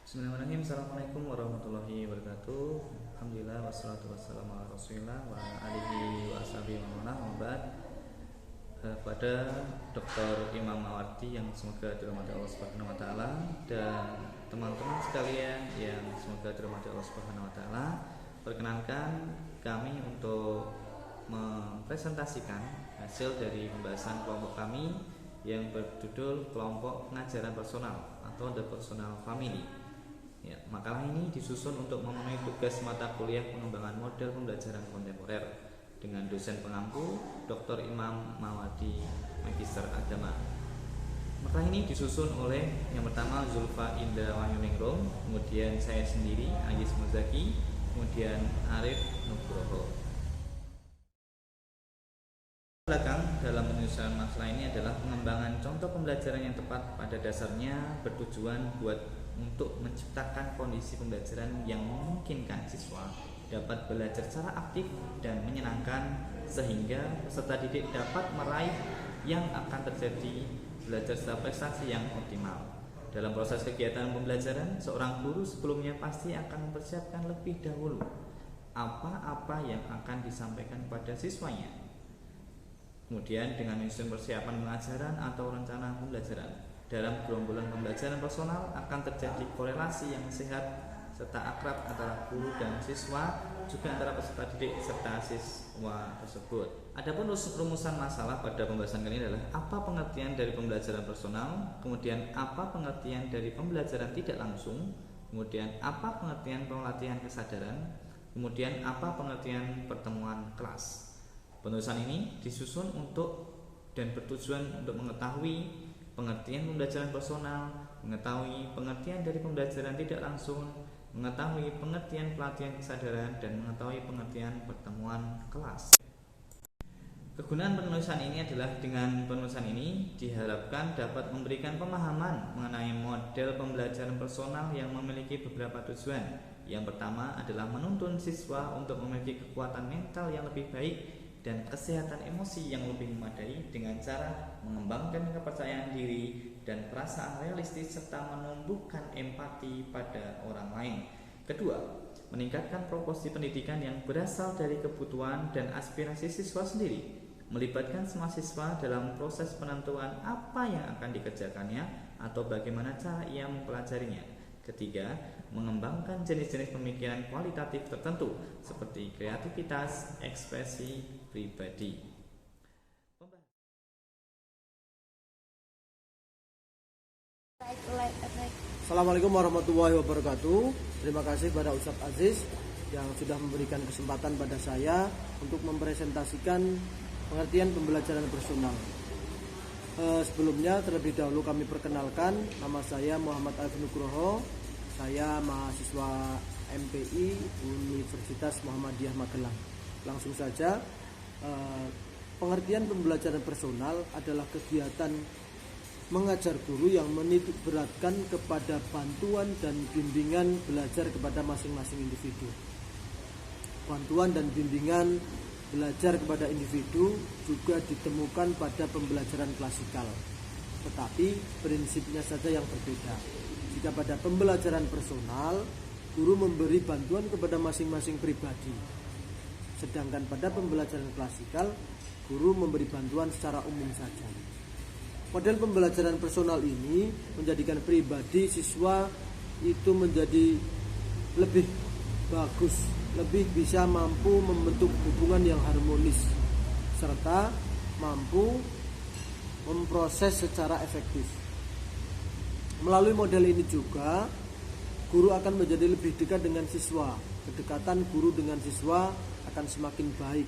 Bismillahirrahmanirrahim. Assalamualaikum warahmatullahi wabarakatuh. Alhamdulillah wassalatu wassalamu ala rasulillah wa alihi wa ashabihi wa man wala. Pada Dr. Imam Mawardi yang semoga dirahmati Allah Subhanahu wa taala dan teman-teman sekalian yang semoga dirahmati Allah Subhanahu wa taala, perkenankan kami untuk mempresentasikan hasil dari pembahasan kelompok kami yang berjudul kelompok pengajaran personal atau The Personal Family. Ya, makalah ini disusun untuk memenuhi tugas mata kuliah pengembangan model pembelajaran kontemporer dengan dosen pengampu Dr. Imam Mawardi Magister Agama. Makalah ini disusun oleh yang pertama Zulfa Indah Wahyuningrum, kemudian saya sendiri Agis Muzaki, kemudian Arif Nugroho. Belakang dalam penyusunan masalah ini adalah pengembangan contoh pembelajaran yang tepat pada dasarnya bertujuan untuk menciptakan kondisi pembelajaran yang memungkinkan siswa dapat belajar secara aktif dan menyenangkan sehingga peserta didik dapat meraih yang akan terjadi belajar secara prestasi yang optimal. Dalam proses kegiatan pembelajaran, seorang guru sebelumnya pasti akan mempersiapkan lebih dahulu apa-apa yang akan disampaikan kepada siswanya. Kemudian dengan menyusun persiapan pengajaran atau rencana pembelajaran. Dalam gerombolan pembelajaran personal akan terjadi korelasi yang sehat serta akrab antara guru dan siswa, juga antara peserta didik serta siswa tersebut. Adapun rumusan masalah pada pembahasan kali ini adalah apa pengertian dari pembelajaran personal, kemudian apa pengertian dari pembelajaran tidak langsung, kemudian apa pengertian pelatihan kesadaran, kemudian apa pengertian pertemuan kelas. Penulisan ini disusun untuk dan bertujuan untuk mengetahui pengertian pembelajaran personal, mengetahui pengertian dari pembelajaran tidak langsung, mengetahui pengertian pelatihan kesadaran, dan mengetahui pengertian pertemuan kelas. Kegunaan penulisan ini adalah dengan penulisan ini diharapkan dapat memberikan pemahaman mengenai model pembelajaran personal yang memiliki beberapa tujuan. Yang pertama adalah menuntun siswa untuk memiliki kekuatan mental yang lebih baik dan kesehatan emosi yang lebih memadai dengan cara mengembangkan kepercayaan diri dan perasaan realistis serta menumbuhkan empati pada orang lain. Kedua, meningkatkan proporsi pendidikan yang berasal dari kebutuhan dan aspirasi siswa sendiri, melibatkan semua siswa dalam proses penentuan apa yang akan dikerjakannya atau bagaimana cara ia mempelajarinya. Ketiga, mengembangkan jenis-jenis pemikiran kualitatif tertentu seperti kreativitas, ekspresi pribadi. Assalamualaikum warahmatullahi wabarakatuh. Terima kasih kepada Ustadz Aziz yang sudah memberikan kesempatan pada saya untuk mempresentasikan pengertian pembelajaran personal. Sebelumnya terlebih dahulu kami perkenalkan, nama saya Muhammad Arif Nugroho. Saya mahasiswa MPI Universitas Muhammadiyah Magelang. Langsung saja, pengertian pembelajaran personal adalah kegiatan mengajar guru yang menitik beratkan kepada bantuan dan bimbingan belajar kepada masing-masing individu. Bantuan dan bimbingan belajar kepada individu juga ditemukan pada pembelajaran klasikal, tetapi prinsipnya saja yang berbeda. Jika pada pembelajaran personal, guru memberi bantuan kepada masing-masing pribadi, sedangkan pada pembelajaran klasikal, guru memberi bantuan secara umum saja. Model pembelajaran personal ini menjadikan pribadi siswa itu menjadi lebih bagus, lebih bisa mampu membentuk hubungan yang harmonis, serta mampu memproses secara efektif. Melalui model ini juga, guru akan menjadi lebih dekat dengan siswa. Kedekatan guru dengan siswa akan semakin baik,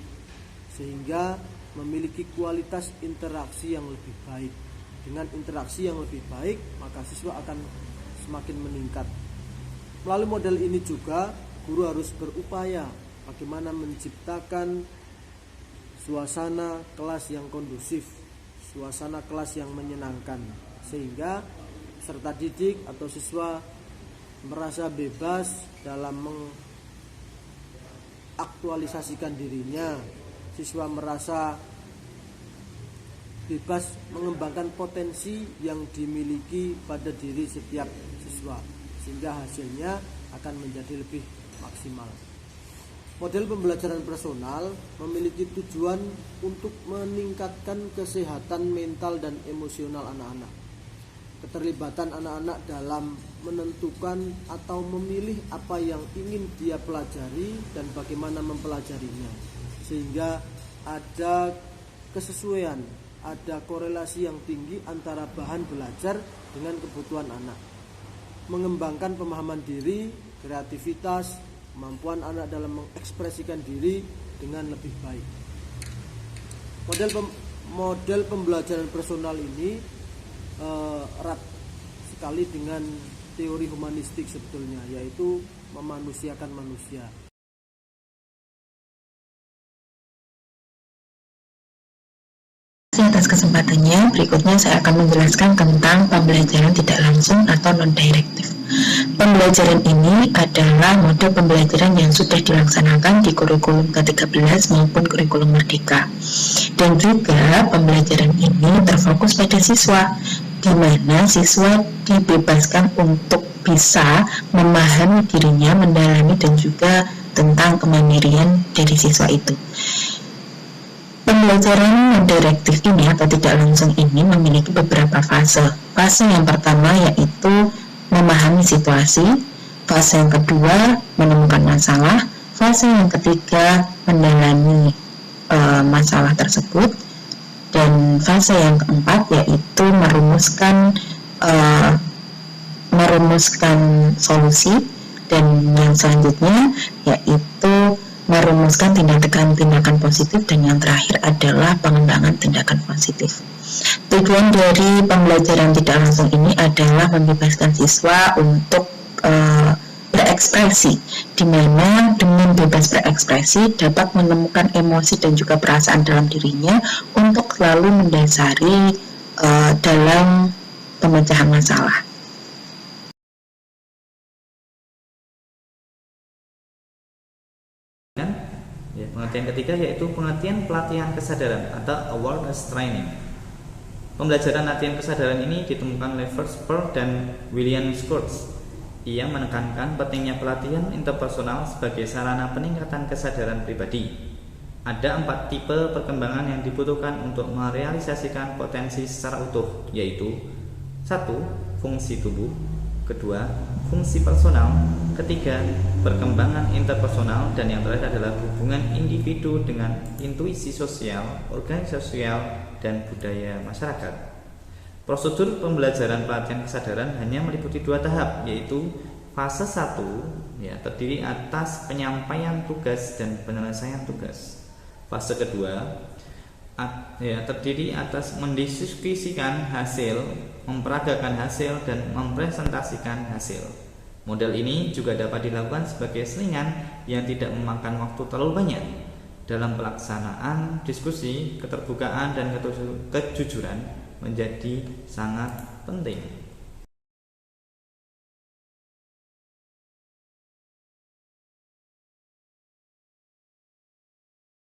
sehingga memiliki kualitas interaksi yang lebih baik. Dengan interaksi yang lebih baik, maka siswa akan semakin meningkat. Melalui model ini juga, guru harus berupaya bagaimana menciptakan suasana kelas yang kondusif, suasana kelas yang menyenangkan, sehingga peserta didik atau siswa merasa bebas dalam mengaktualisasikan dirinya. Siswa merasa bebas mengembangkan potensi yang dimiliki pada diri setiap siswa, sehingga hasilnya akan menjadi lebih maksimal. Model pembelajaran personal memiliki tujuan untuk meningkatkan kesehatan mental dan emosional anak-anak. Keterlibatan anak-anak dalam menentukan atau memilih apa yang ingin dia pelajari dan bagaimana mempelajarinya, sehingga ada kesesuaian, ada korelasi yang tinggi antara bahan belajar dengan kebutuhan anak. Mengembangkan pemahaman diri, kreativitas, kemampuan anak dalam mengekspresikan diri dengan lebih baik. Model pembelajaran personal ini erat sekali dengan teori humanistik sebetulnya, yaitu memanusiakan manusia. Atas kesempatannya, berikutnya saya akan menjelaskan tentang pembelajaran tidak langsung atau non-directive. Pembelajaran ini adalah model pembelajaran yang sudah dilaksanakan di kurikulum ke-13 maupun kurikulum merdeka. Dan juga pembelajaran ini terfokus pada siswa, di mana siswa dibebaskan untuk bisa memahami dirinya, mendalami dan juga tentang kemandirian dari siswa itu. Pembelajaran non-direktif ini atau tidak langsung ini memiliki beberapa fase. Fase yang pertama yaitu memahami situasi, fase yang kedua menemukan masalah, fase yang ketiga mendalami masalah tersebut, dan fase yang keempat yaitu merumuskan solusi, dan yang selanjutnya yaitu merumuskan tindakan-tindakan positif, dan yang terakhir adalah pengembangan tindakan positif. Tujuan dari pembelajaran tidak langsung ini adalah membebaskan siswa untuk berekspresi, di mana dengan bebas berekspresi dapat menemukan emosi dan juga perasaan dalam dirinya untuk selalu mendasari dalam pemecahan masalah. Pengertian ketiga yaitu pengertian pelatihan kesadaran atau awareness training. Pembelajaran latihan kesadaran ini ditemukan oleh First dan William Schultz. Ia menekankan pentingnya pelatihan interpersonal sebagai sarana peningkatan kesadaran pribadi. Ada 4 tipe perkembangan yang dibutuhkan untuk merealisasikan potensi secara utuh, yaitu 1. Fungsi tubuh, 2. Fungsi personal, 3. Perkembangan interpersonal, dan yang terakhir adalah hubungan individu dengan intuisi sosial, organisasial, dan budaya masyarakat. Prosedur pembelajaran pelatihan kesadaran hanya meliputi 2 tahap, yaitu fase 1 terdiri atas penyampaian tugas dan penyelesaian tugas. Fase kedua terdiri atas mendiskusikan hasil, memperagakan hasil, dan mempresentasikan hasil. Model ini juga dapat dilakukan sebagai selingan yang tidak memakan waktu terlalu banyak. Dalam pelaksanaan diskusi, keterbukaan dan kejujuran menjadi sangat penting.